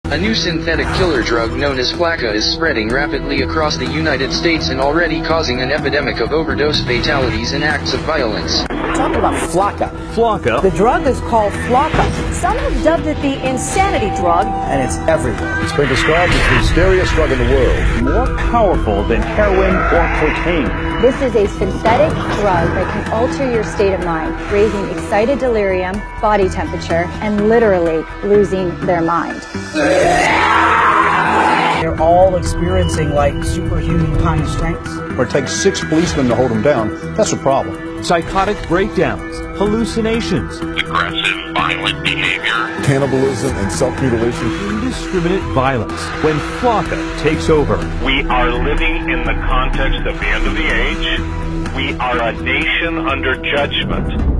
A new synthetic killer drug known as Flakka is spreading rapidly across the United States and already causing an epidemic of overdose fatalities and acts of violence. Talk about Flakka. Flakka? The drug is called Flakka. Some have dubbed it the insanity drug. And it's everywhere. It's been described as the scariest drug in the world. More powerful than heroin or cocaine. This is a synthetic drug that can alter your state of mind, raising excited delirium, body temperature, and literally losing their mind. They're all experiencing like superhuman kind of strengths. Or it takes 6 policemen to hold them down. That's a problem. Psychotic breakdowns, hallucinations, aggressive, violent behavior, Cannibalism and self-mutilation. indiscriminate violence. When Flakka takes over, We are living in the context of the end of the age. We are a nation under judgment.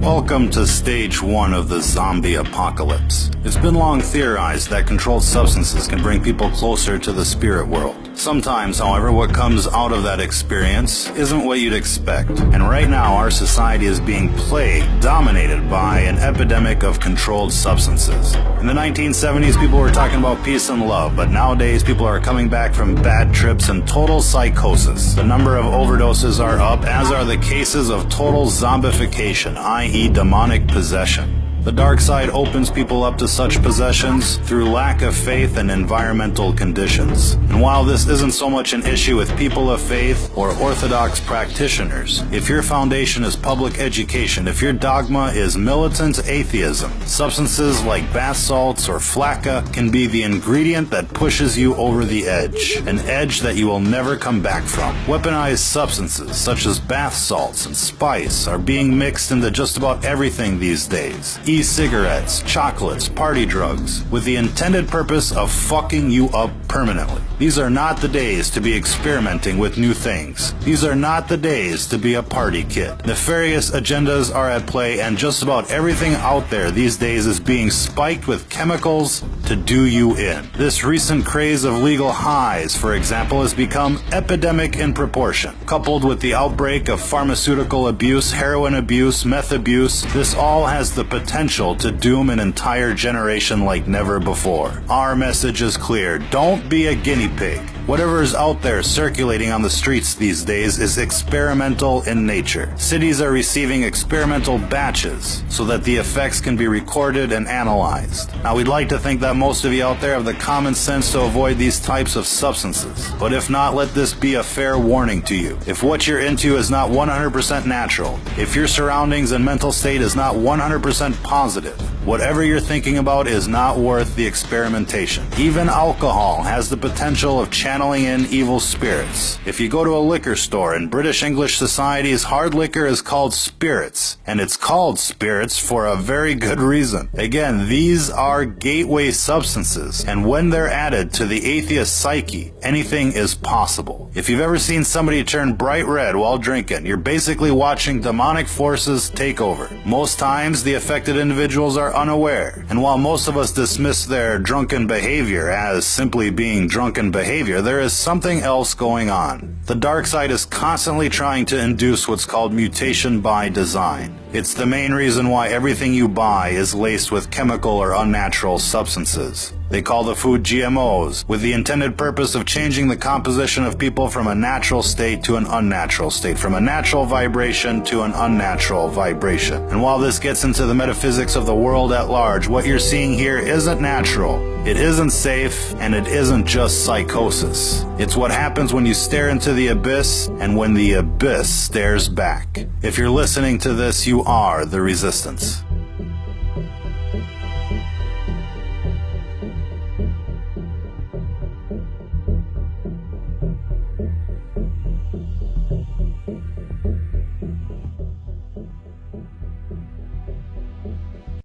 Welcome to stage 1 of the zombie apocalypse. It's been long theorized that controlled substances can bring people closer to the spirit world. Sometimes, however, what comes out of that experience isn't what you'd expect. And right now, our society is being plagued, dominated by an epidemic of controlled substances. In the 1970s, people were talking about peace and love, but nowadays people are coming back from bad trips and total psychosis. The number of overdoses are up, as are the cases of total zombification, i.e. demonic possession. The dark side opens people up to such possessions through lack of faith and environmental conditions. And while this isn't so much an issue with people of faith or orthodox practitioners, if your foundation is public education, if your dogma is militant atheism, substances like bath salts or Flakka can be the ingredient that pushes you over the edge, an edge that you will never come back from. Weaponized substances such as bath salts and spice are being mixed into just about everything these days. E-cigarettes, chocolates, party drugs, with the intended purpose of fucking you up permanently. These are not the days to be experimenting with new things. These are not the days to be a party kid. Nefarious agendas are at play, and just about everything out there these days is being spiked with chemicals to do you in. This recent craze of legal highs, for example, has become epidemic in proportion. Coupled with the outbreak of pharmaceutical abuse, heroin abuse, meth abuse, this all has the potential to doom an entire generation like never before. Our message is clear. Don't be a guinea pig. Whatever is out there circulating on the streets these days is experimental in nature. Cities are receiving experimental batches so that the effects can be recorded and analyzed. Now, we'd like to think that most of you out there have the common sense to avoid these types of substances. But if not, let this be a fair warning to you. If what you're into is not 100% natural, if your surroundings and mental state is not 100% positive, whatever you're thinking about is not worth the experimentation. Even alcohol has the potential of channeling in evil spirits. If you go to a liquor store in British English societies, hard liquor is called spirits, and it's called spirits for a very good reason. Again, these are gateway substances, and when they're added to the atheist psyche, anything is possible. If you've ever seen somebody turn bright red while drinking, you're basically watching demonic forces take over. Most times, the affected individuals are unaware, and while most of us dismiss their drunken behavior as simply being drunken behavior, there is something else going on. The dark side is constantly trying to induce what's called mutation by design. It's the main reason why everything you buy is laced with chemical or unnatural substances. They call the food GMOs, with the intended purpose of changing the composition of people from a natural state to an unnatural state, from a natural vibration to an unnatural vibration. And while this gets into the metaphysics of the world at large, what you're seeing here isn't natural, it isn't safe, and it isn't just psychosis. It's what happens when you stare into the abyss, and when the abyss stares back. If you're listening to this, you are the resistance.